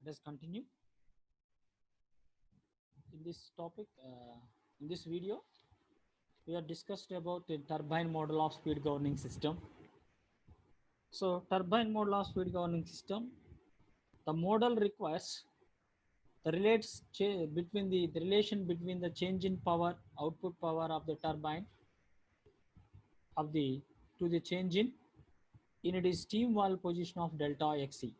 Let us continue in this topic. In this video, we have discussed about the turbine model of speed governing system. So, turbine model of speed governing system, the model requires the between the relation between the change in power, output power of the turbine of the to the change in it is steam valve position of delta XE.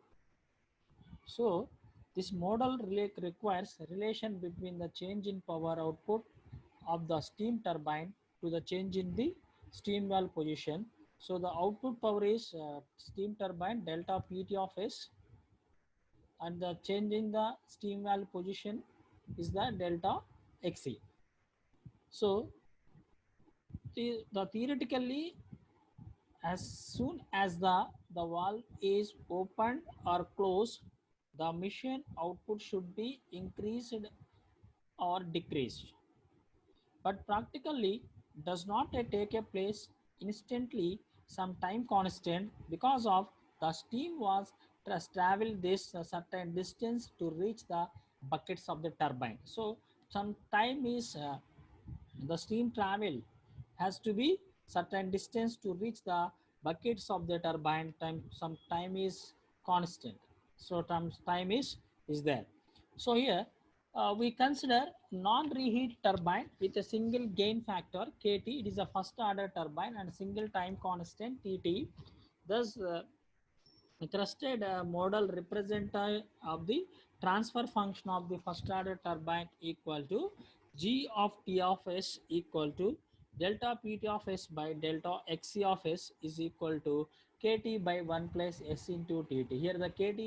So, this model requires relation between the change in power output of the steam turbine to the change in the steam valve position. So, the output power is steam turbine delta PT of S, and the change in the steam valve position is the delta XE. So, the theoretically, as soon as the valve is opened or closed, the machine output should be increased or decreased, but practically does not take a place instantly. Some time constant because of the steam was travel this certain distance to reach the buckets of the turbine. So some time is the steam travel has to be certain distance to reach the buckets of the turbine. Some time is constant, so time is there. So here we consider non-reheat turbine with a single gain factor KT. It is a first order turbine and single time constant TT. Thus a crusted model representative of the transfer function of the first order turbine equal to G of T of S equal to delta PT of S by delta XC of S is equal to KT by 1 plus S into TT. Here the KT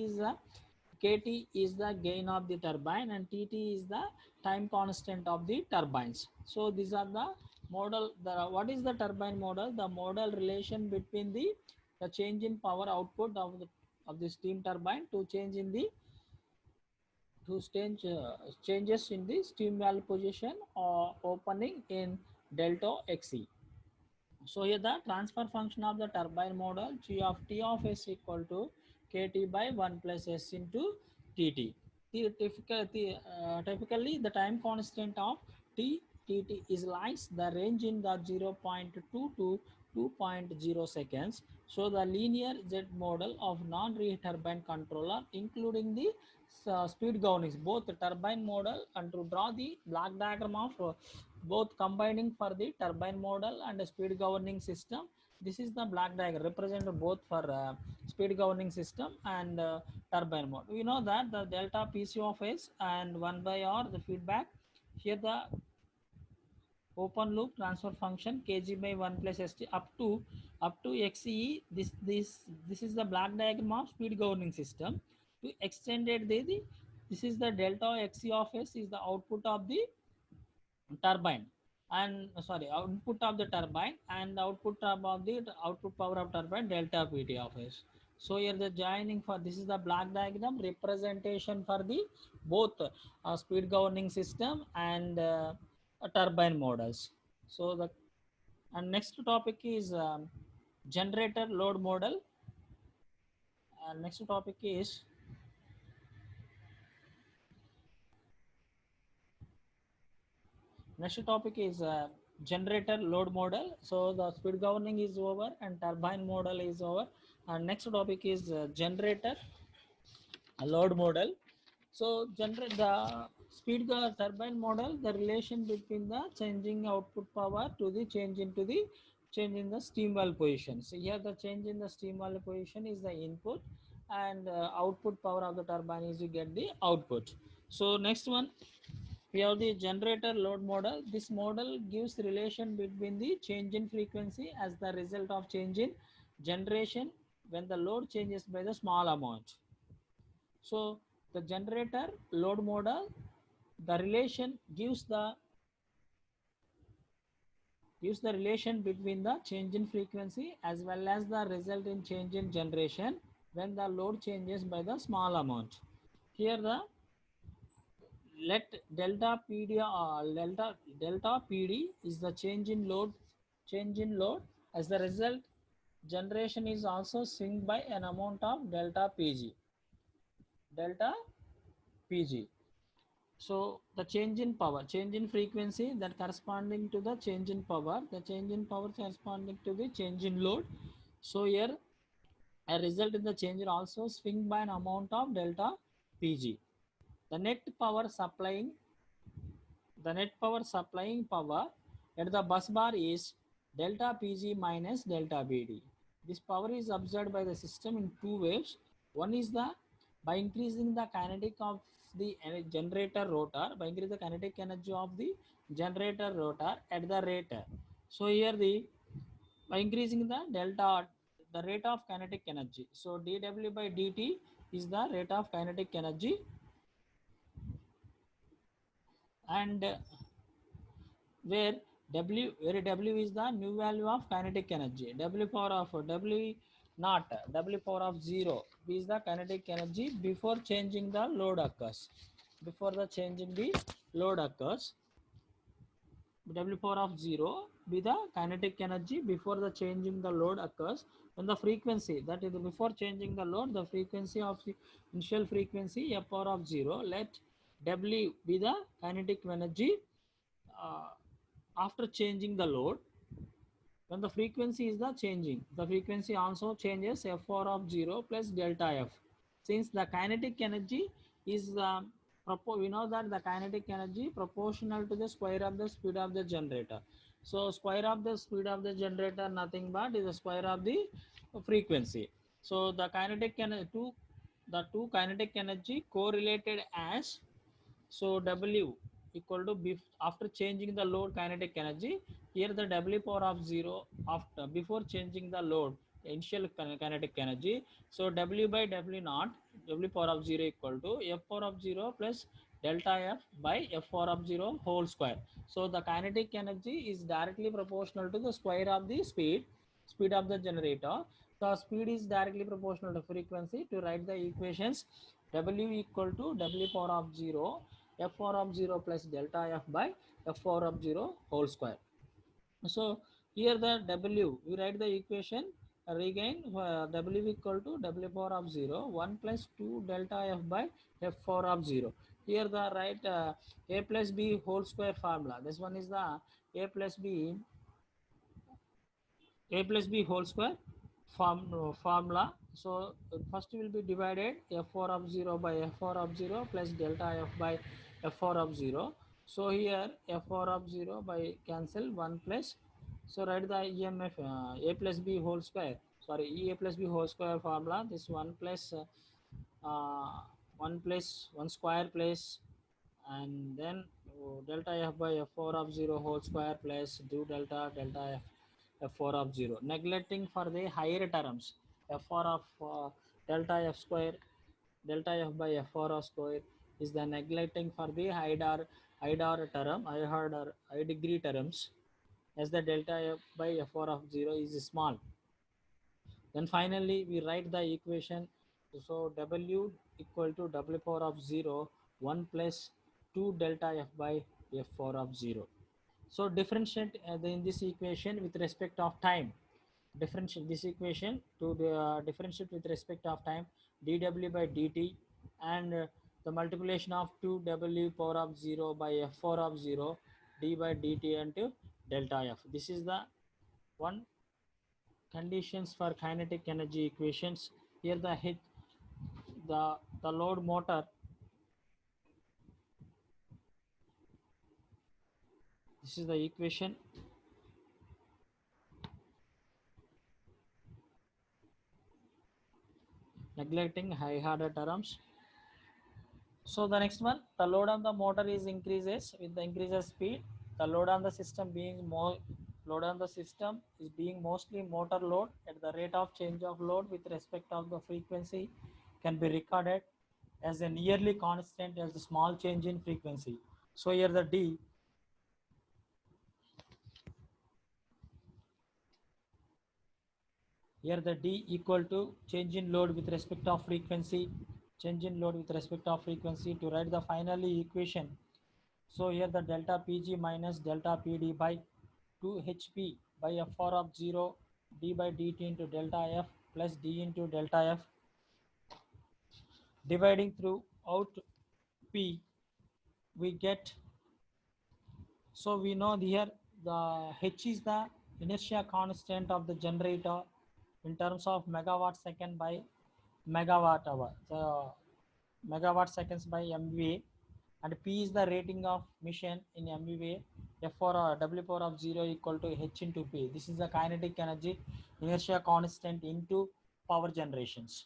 is the gain of the turbine and TT is the time constant of the turbines. So these are the model. What is the turbine model? The model relation between the change in power output of the steam turbine to change in the changes in the steam valve position or opening in delta XE. So here the transfer function of the turbine model G of T of S equal to KT by 1 plus S into TT. Typically the time constant of TT is lies the range in the 0.2 to 2.0 seconds. So the linear Z model of non-reheat turbine controller including the speed governings, both the turbine model, and to draw the block diagram of both combining for the turbine model and speed governing system. This is the block diagram represented both for speed governing system and turbine mode. We know that the delta PC of S and 1 by R the feedback. Here the open loop transfer function kg by 1 plus st up to XE. This is the block diagram of speed governing system. To extend it, this is the delta XE of S is the output of the turbine and output of the turbine and output of the output power of turbine delta PT of S. So here the joining for this is the block diagram representation for the both speed governing system and turbine models. So the and next topic is generator load model. And next topic is generator load model. So the speed governing is over and turbine model is over. And next topic is generator load model. So generate the turbine model, the relation between the changing output power to the change in the steam valve position. So here the change in the steam valve position is the input, and output power of the turbine is you get the output. So next one, we have the generator load model. This model gives relation between the change in frequency as the result of change in generation when the load changes by the small amount. So the generator load model, the relation gives the relation between the change in frequency as well as the result in change in generation when the load changes by the small amount. Here the let delta PD is the change in load. As the result, generation is also synced by an amount of delta PG. Delta Pg. So the change in power, change in frequency that corresponding to the change in power, the change in power corresponding to the change in load. So here a result in the change will also swing by an amount of delta Pg. The net power supplying power at the bus bar is delta Pg minus delta Pd. This power is observed by the system in two waves. One is the by increasing the kinetic of the generator rotor, by increasing the kinetic energy of the generator rotor at the rate. So here the by increasing the delta, the rate of kinetic energy. So dW by dt is the rate of kinetic energy, and where W is the new value of kinetic energy. W power of W naught, W power of 0 is the kinetic energy before changing the load occurs. Before the changing the load occurs, W power of 0 be the kinetic energy before the changing the load occurs. When the frequency, that is before changing the load, the frequency of the initial frequency F power of 0, let W be the kinetic energy uh, after changing the load. When the frequency is the changing, the frequency also changes F4 of 0 plus delta F. Since the kinetic energy is we know that the kinetic energy proportional to the square of the speed of the generator. So square of the speed of the generator nothing but is the square of the frequency. So the the two kinetic energy correlated as, so W equal to after changing the load kinetic energy. Here the W power of 0 after before changing the load initial kinetic energy. So W by W naught, W power of 0 equal to F power of 0 plus delta F by F power of 0 whole square. So the kinetic energy is directly proportional to the square of the speed of the generator. The speed is directly proportional to frequency. To write the equations, W equal to W power of 0 F power of 0 plus delta F by F power of 0 whole square. So here the W, we write the equation regain W equal to W power of 0 1 plus 2 delta F by F power of 0. Here the right A plus B whole square formula. This one is the A plus B whole square formula. So first will be divided F4 of 0 by F4 of 0 plus delta F by F4 of 0. So here F4 of 0 by cancel 1 plus, so write the EMF A plus B whole square, sorry E A plus B whole square formula. This 1 plus 1 plus 1 square plus, and then delta F by F4 of 0 whole square plus 2 delta F F4 of 0, neglecting for the higher terms. F4 of delta F square, delta F by F4 of square is the neglecting for the higher term, high degree terms, as the delta F by F4 of 0 is small. Then finally we write the equation. So W equal to W power of 0 1 plus 2 delta F by F4 of 0. So differentiate in this equation with respect of time. Differentiate this equation to differentiate with respect of time, dW by dt, and the multiplication of 2W power of 0 by F4 of 0 d by dt into delta F. This is the one conditions for kinetic energy equations. Here the load motor, this is the equation. Neglecting high order terms. So the next one, the load on the motor is increases with the increases speed. The load on the system is being mostly motor load at the rate of change of load with respect of the frequency can be recorded as a nearly constant as the small change in frequency. So here the D equal to change in load with respect of frequency, change in load with respect of frequency. To write the finally equation, so here the delta Pg minus delta Pd by 2 Hp by F4 of 0 d by dt into delta F plus d into delta F, dividing through out P, we get, so we know here the H is the inertia constant of the generator in terms of megawatt second by megawatt hour. So megawatt seconds by MVA, and P is the rating of mission in MVA. F for W power of 0 equal to H into P. This is the kinetic energy inertia constant into power generations.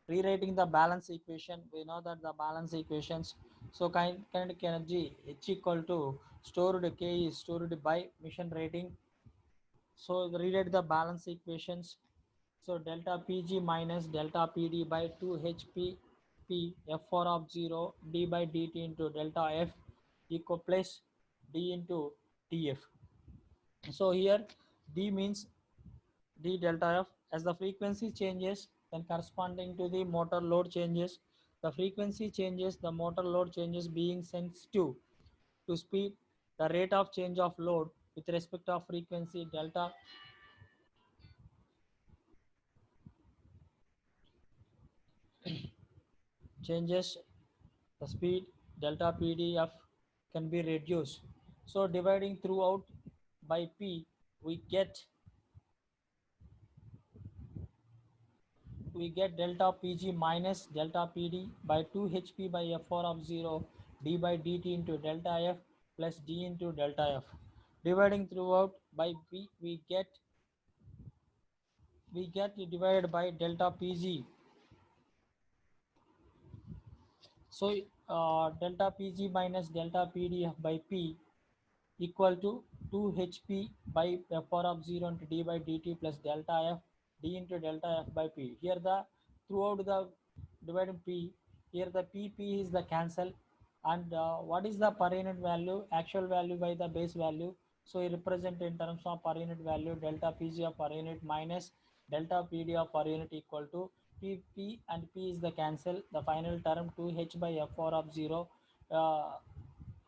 Rewriting the balance equation, we know that the balance equations, so kinetic energy H equal to stored K is stored by mission rating. So rewrite the balance equations. So delta Pg minus delta Pd by 2 P F4 of 0 d by dt into delta F equal plus d into Tf. So here d means d delta F. As the frequency changes, then corresponding to the motor load changes. The frequency changes, the motor load changes being sensitive to speed. The rate of change of load with respect of frequency delta changes, the speed delta PDF can be reduced. So dividing throughout by P, we get delta PG minus delta PD by 2 HP by F4 of 0 d by dt into delta F plus d into delta F. Dividing throughout by P, we get divided by delta PG. So delta PG minus delta PD by P equal to 2 HP by F power of 0 into d by dt plus delta F d into delta F by P. Here the throughout the divided P, here the PP is the cancel, and what is the per unit value, actual value by the base value. So we represent in terms of per unit value delta PG of per unit minus delta PD of per unit equal to PP, and P is the cancel, the final term 2H by F power of 0.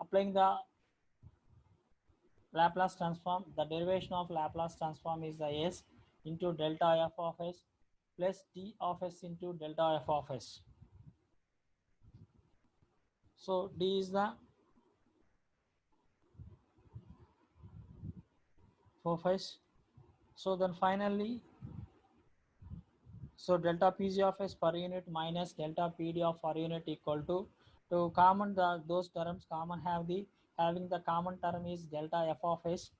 Applying the Laplace transform, the derivation of Laplace transform is the S into delta F of S plus D of S into delta F of S. So D is the 4 phase. So then finally, so delta PG of S per unit minus delta PD of per unit equal to common those terms common having the common term is delta F of S.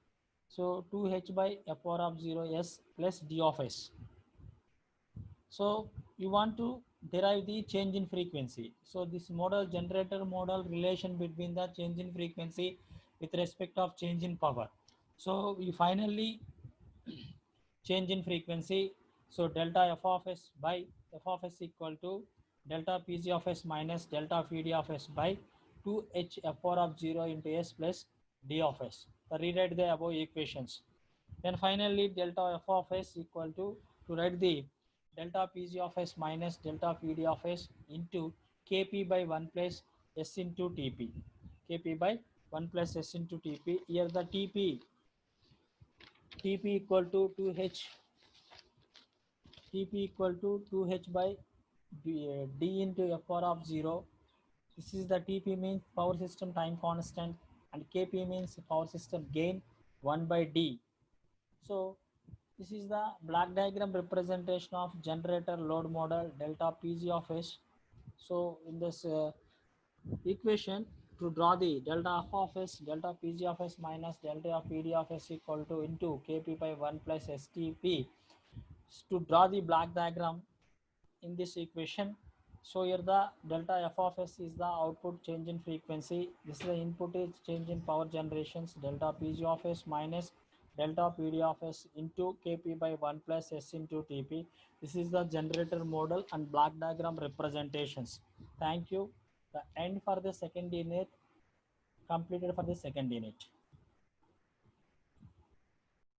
So 2H by F power of 0 S plus D of S. So you want to derive the change in frequency. So this model generator model relation between the change in frequency with respect of change in power. So we finally change in frequency. So delta F of S by F of S equal to delta PG of S minus delta PD of S by 2H F power of 0 into S plus D of S. So rewrite the above equations. Then finally delta F of S equal to write the delta PG of S minus delta PD of S into Kp by 1 plus S into Tp. Kp by 1 plus S into Tp. Here the Tp equal to 2H, Tp equal to 2H by D into F power of 0. This is the Tp means power system time constant, and Kp means power system gain 1 by D. So this is the black diagram representation of generator load model delta PG of S. So in this equation, to draw the delta F of S, delta PG of S minus delta PD of S equal to into Kp by 1 plus STP. To draw the black diagram in this equation, so here the delta F of S is the output change in frequency. This is the input is change in power generations, delta PG of S minus delta PD of S into Kp by 1 plus S into Tp. This is the generator model and black diagram representations. Thank you. The end for the second unit completed for the second unit.